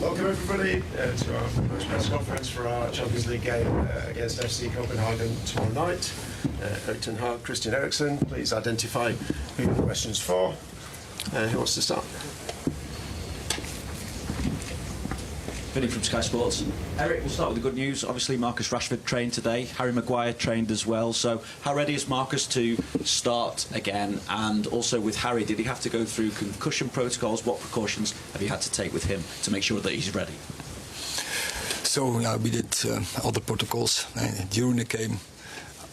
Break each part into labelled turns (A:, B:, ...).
A: Welcome everybody to our press conference for our Champions League game against FC Copenhagen tomorrow night. Erik Ten Hag, Christian Eriksen, please identify who the question's for. Who wants to start?
B: Vinny from Sky Sports. Eric, we'll start with the good news. Obviously, Marcus Rashford trained today. Harry Maguire trained as well. So, how ready is Marcus to start again? And also with Harry, did he have to go through concussion protocols? What precautions have you had to take with him to make sure that he's ready?
C: So, we did all the protocols during the game,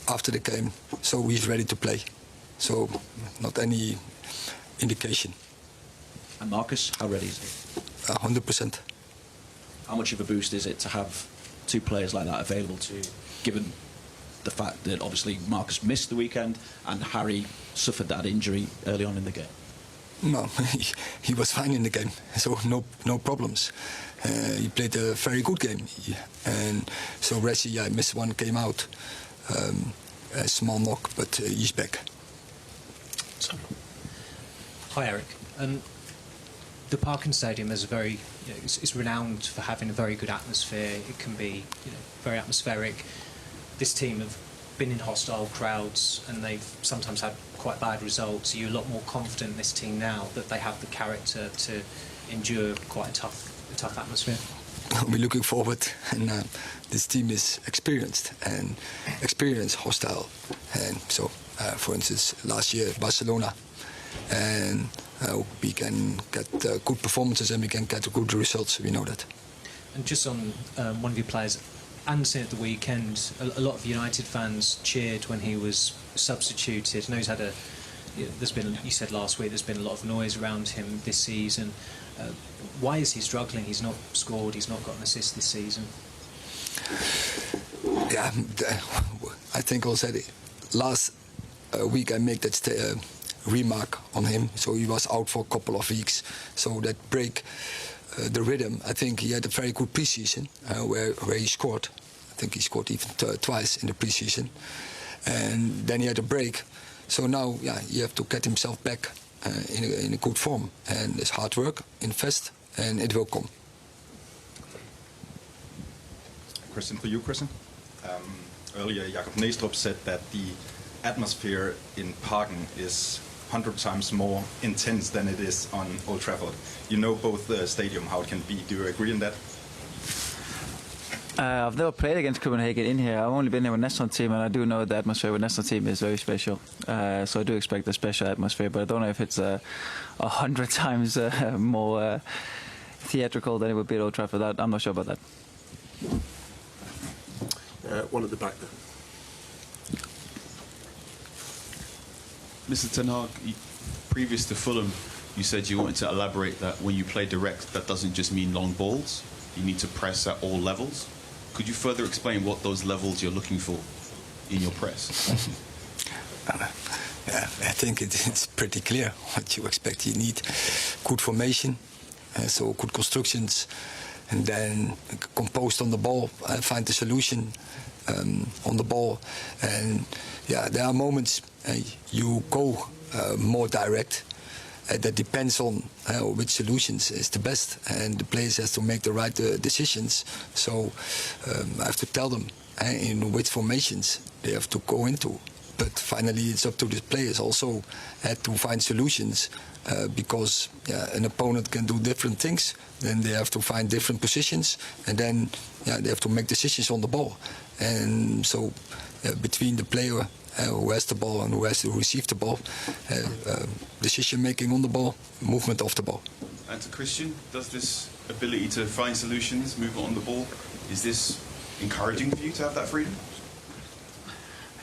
C: after the game. So, he's ready to play. So, not any indication.
B: And Marcus, how ready is he?
C: 100%.
B: How much of a boost is it to have two players like that available to you, given the fact that obviously Marcus missed the weekend and Harry suffered that injury early on in the game?
C: No, he was fine in the game, so no problems. He played a very good game, and so Rashy, I missed one, came out, a small knock, but he's back.
D: Hi Eric. The Parken Stadium is it's renowned for having a very good atmosphere. It can be very atmospheric. This team have been in hostile crowds and they've sometimes had quite bad results. Are you a lot more confident in this team now that they have the character to endure quite a tough atmosphere?
C: We're looking forward, and this team is experienced hostile, and so for instance last year Barcelona, and we can get good performances and we can get good results. We know that.
D: And just on one of your players, Anderson, at the weekend, a lot of United fans cheered when he was substituted. I know he's had there's been, you said last week, there's been a lot of noise around him this season. Why is he struggling? He's not scored, he's not got an assist this season.
C: Yeah, I think also last week I made that remark on him. So he was out for a couple of weeks. So that break the rhythm. I think he had a very good preseason where he scored. I think he scored even twice in the preseason. And then he had a break. So now, you have to get himself back in a good form. And it's hard work, invest, and it will come.
E: Question for you, Christian. Earlier, Jakob Næstrup said that the atmosphere in Parken is 100 times more intense than it is on Old Trafford. You know both the stadium, how it can be. Do you agree on that?
F: I've never played against Copenhagen in here. I've only been here with national team, and I do know the atmosphere with national team is very special. So I do expect a special atmosphere, but I don't know if it's 100 times more theatrical than it would be at Old Trafford. I'm not sure about that.
A: One at the back there.
G: Mr. Ten Hag, previous to Fulham, you said you wanted to elaborate that when you play direct, that doesn't just mean long balls. You need to press at all levels. Could you further explain what those levels you're looking for in your press?
C: I think it's pretty clear what you expect. You need good formation, so good constructions, and then composed on the ball, find the solution on the ball. And there are moments you go more direct. That depends on which solutions is the best, and the players has to make the right decisions. So I have to tell them in which formations they have to go into. But finally, it's up to the players also to find solutions because an opponent can do different things. Then they have to find different positions, and then they have to make decisions on the ball. And so between the player who has the ball and who has to receive the ball, decision making on the ball, movement of the ball.
G: And to Christian, does this ability to find solutions, move on the ball, is this encouraging for you to have that freedom?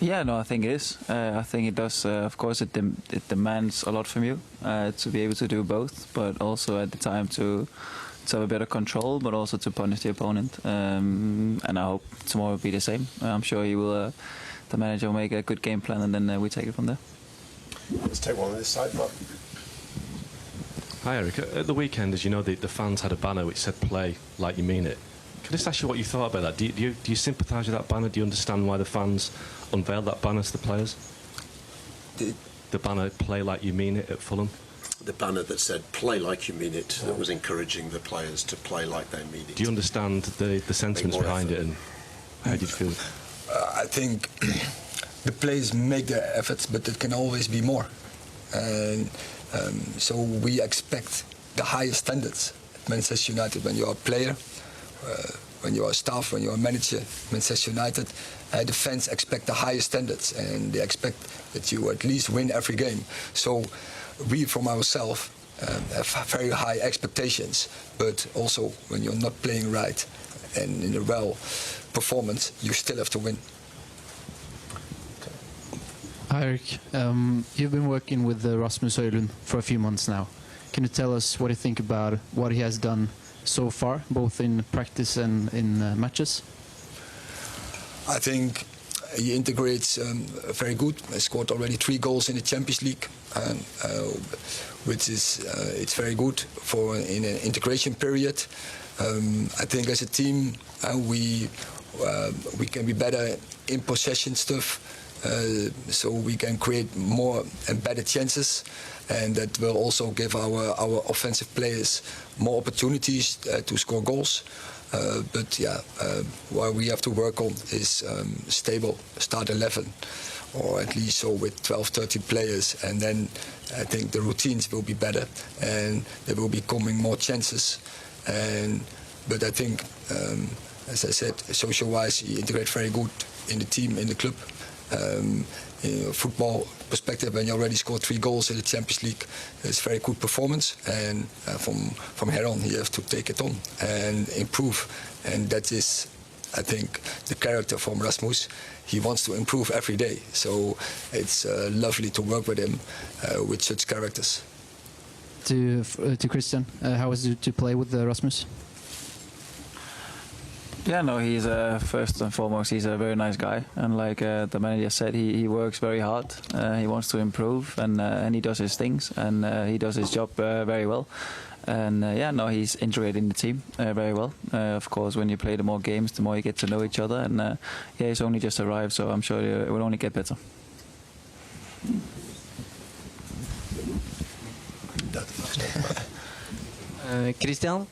F: Yeah, no, I think it is. I think it does. Of course, it demands a lot from you to be able to do both, but also at the time to have a better control, but also to punish the opponent. And I hope tomorrow will be the same. I'm sure he will. The manager will make a good game plan, and then we take it from there.
A: Let's take one on this side, Mark.
H: Hi Eric. At the weekend, as you know, the fans had a banner which said "Play like you mean it." Can I just ask you what you thought about that? Do you sympathise with that banner? Do you understand why the fans unveiled that banner to the players? The banner "Play like you mean it" at Fulham.
A: the banner that said "Play like you mean it," that was encouraging the players to play like they mean it.
H: Do you understand the sentiments
A: more
H: behind
A: effort.
H: it, and how did you feel?
C: I think the players make their efforts, but it can always be more. And so we expect the highest standards at Manchester United. When you are a player, when you are staff, when you are a manager, Manchester United, the fans expect the highest standards, and they expect that you at least win every game. So we, from ourselves, have very high expectations. But also, when you're not playing right and in a well performance, you still have to win.
I: Hi, Erik. You've been working with Rasmus Højlund for a few months now. Can you tell us what you think about what he has done so far, both in practice and in matches?
C: I think he integrates very good. He scored already 3 goals in the Champions League, which is it's very good for in an integration period. I think as a team we can be better in possession stuff, so we can create more and better chances, and that will also give our offensive players more opportunities to score goals. But yeah, what we have to work on is stable start 11, or at least so with 12, 13 players, and then I think the routines will be better and there will be coming more chances. But I think, as I said, social-wise, he integrates very good in the team, in the club. In a football perspective, when you already scored 3 goals in the Champions League, it's a very good performance. And from here on, you have to take it on and improve. And that is, I think, the character from Rasmus. He wants to improve every day. So it's lovely to work with him with such characters.
I: To Christian, how was it to play with Rasmus?
F: Yeah, no, he's first and foremost, he's a very nice guy, and like the manager said, he works very hard. He wants to improve, and he does his things, and he does his job very well. And yeah, no, he's integrated in the team very well. Of course, when you play the more games, the more you get to know each other. And yeah, he's only just arrived, so I'm sure it will only get better.
J: Christian,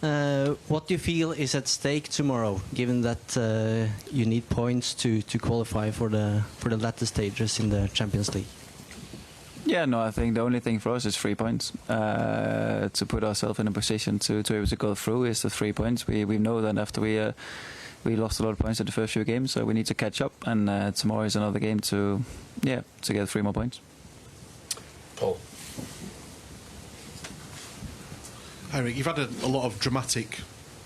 J: what do you feel is at stake tomorrow, given that you need points to qualify for the latter stages in the Champions League?
F: Yeah, no, I think the only thing for us is 3 points. To put ourselves in a position to be able to go through is the 3 points. We know that after we lost a lot of points in the first few games, so we need to catch up. And tomorrow is another game to get 3 more points.
A: Paul.
K: Eric, you've had a lot of dramatic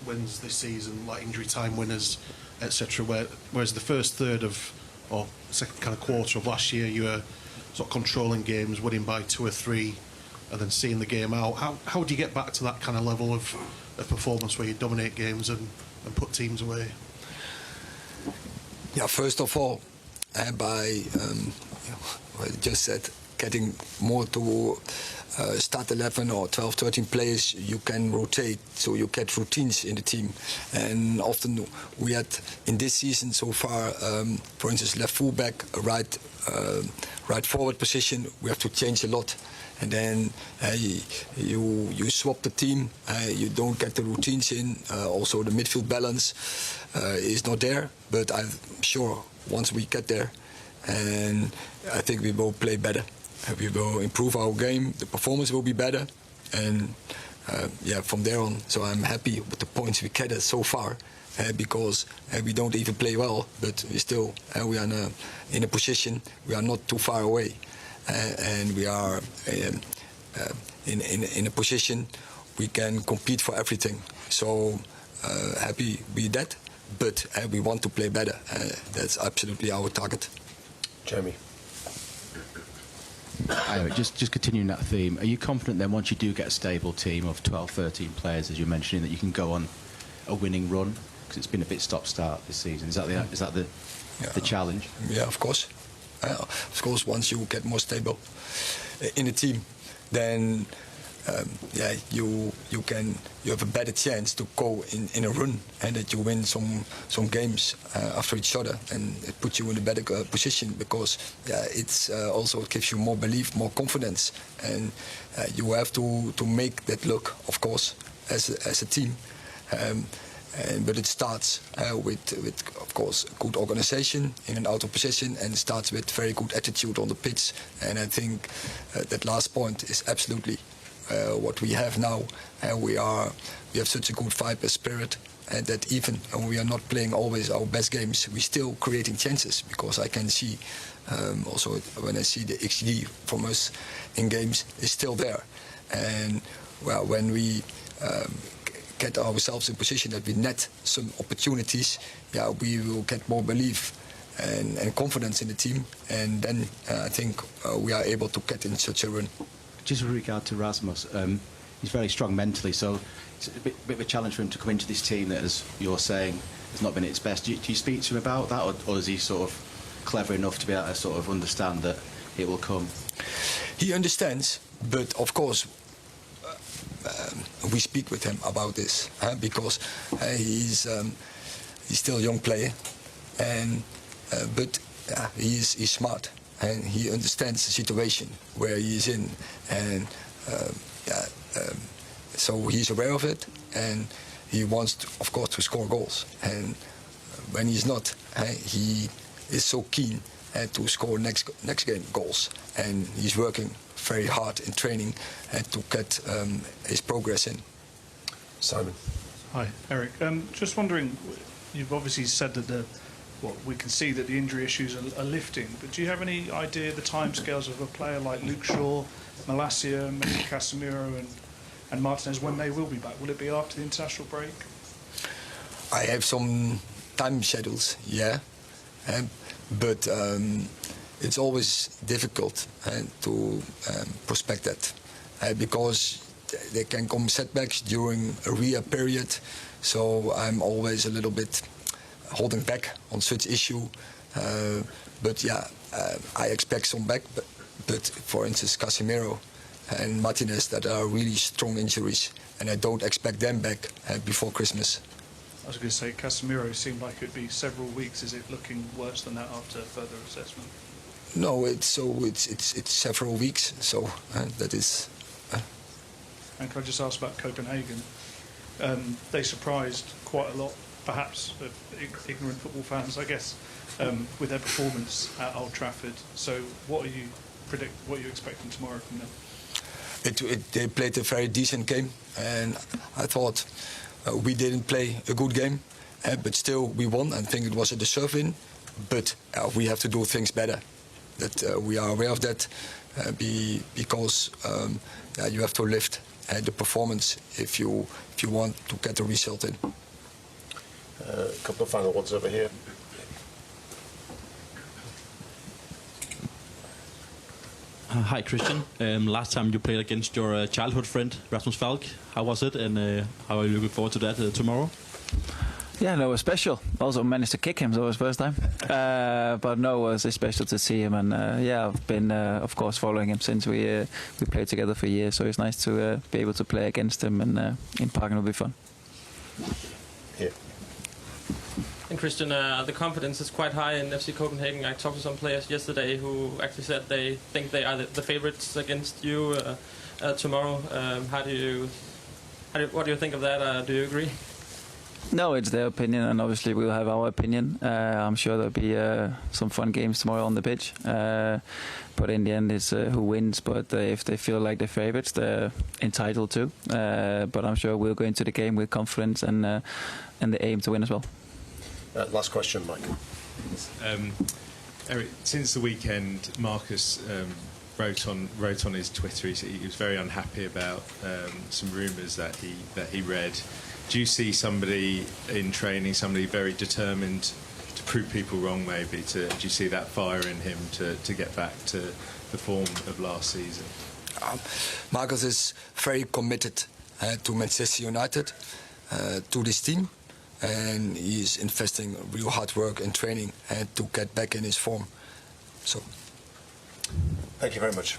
K: wins this season, like injury time winners, etc. Whereas the first third of, or second kind of quarter of last year, you were sort of controlling games, winning by 2 or 3, and then seeing the game out. How do you get back to that kind of level of performance where you dominate games and put teams away?
C: Yeah, first of all, by what I just said, getting more to start 11 or 12, 13 players, you can rotate, so you get routines in the team. And often we had in this season so far, for instance, left fullback, right forward position, we have to change a lot. And then you swap the team, you don't get the routines in. Also the midfield balance is not there, but I'm sure once we get there, and I think we will play better. We will improve our game, the performance will be better, and from there on, so I'm happy with the points we gathered so far, because we don't even play well, but we still we are in a position, we are not too far away, and we are in a position we can compete for everything. So happy with that, but we want to play better. That's absolutely our target.
A: Jamie.
L: Anyway, just continuing that theme, are you confident then once you do get a stable team of 12, 13 players, as you're mentioning, that you can go on a winning run? Because it's been a bit stop-start this season. Is that the challenge?
C: Yeah, of course. Of course, once you get more stable in the team, then you have a better chance to go in a run and that you win some games after each other, and it puts you in a better position because it's also it gives you more belief, more confidence, and you have to make that look, of course, as a team. But it starts with, of course, good organization in an out of position, and it starts with very good attitude on the pitch. And I think that last point is absolutely what we have now. We have such a good vibe and spirit, and that even when we are not playing always our best games, we're still creating chances, because I can see also when I see the XG from us in games is still there. And well, when we get ourselves in position that we net some opportunities, we will get more belief and confidence in the team, and then I think we are able to get in such a run.
L: Just with regard to Rasmus, he's very strong mentally, so it's a bit of a challenge for him to come into this team that, as you're saying, has not been at its best. Do you speak to him about that, or is he sort of clever enough to be able to sort of understand that it will come?
C: He understands, but of course we speak with him about this because he's still a young player, and but he's smart and he understands the situation where he is in, and so he's aware of it, and he wants to, of course, to score goals. And when he's not, he is so keen to score next game goals, and he's working very hard in training to get his progress in.
A: Simon.
M: Hi, Eric. Just wondering, you've obviously said that we can see that the injury issues are lifting, but do you have any idea the timescales of a player like Luke Shaw, Malacia, maybe Casemiro and Martinez, when they will be back? Will it be after the international break?
C: I have some time schedules, but it's always difficult to prospect that because there can come setbacks during a rehab period. So I'm always a little bit holding back on such issue. But I expect some back. But for instance, Casemiro and Martinez, that are really strong injuries, and I don't expect them back before Christmas.
M: I was going to say, Casemiro seemed like it would be several weeks. Is it looking worse than that after further assessment?
C: No, it's several weeks. So that is.
M: And can I just ask about Copenhagen? They surprised quite a lot, perhaps, of ignorant football fans, I guess, with their performance at Old Trafford. So, what are you expecting tomorrow from them?
C: They played a very decent game, and I thought we didn't play a good game, but still we won. I think it was a deserved win, but we have to do things better. That we are aware of that, because you have to lift the performance if you want to get a result in.
A: A couple of final ones over here.
N: Hi, Christian. Last time you played against your childhood friend, Rasmus Falk. How was it, and how are you looking forward to that tomorrow?
F: Yeah, no, it was special. Also managed to kick him, so it was first time. But no, it was special to see him, and I've been, of course, following him since we played together for years. So it's nice to be able to play against him, and in Parken will be fun.
A: Here.
O: And Christian, the confidence is quite high in FC Copenhagen. I talked to some players yesterday who actually said they think they are the favorites against you tomorrow. What do you think of that? Do you agree?
F: No, it's their opinion, and obviously we'll have our opinion. I'm sure there'll be some fun games tomorrow on the pitch. But in the end, it's who wins. But if they feel like they're favourites, they're entitled to. But I'm sure we'll go into the game with confidence and the aim to win as well.
A: Last question, Mike.
P: Eric, since the weekend, Marcus wrote on his Twitter. He was very unhappy about some rumours that he read. Do you see somebody in training, somebody very determined to prove people wrong, maybe? Do you see that fire in him to get back to the form of last season?
C: Marcus is very committed to Manchester United, to this team, and he's investing real hard work in training to get back in his form. So,
A: thank you very much.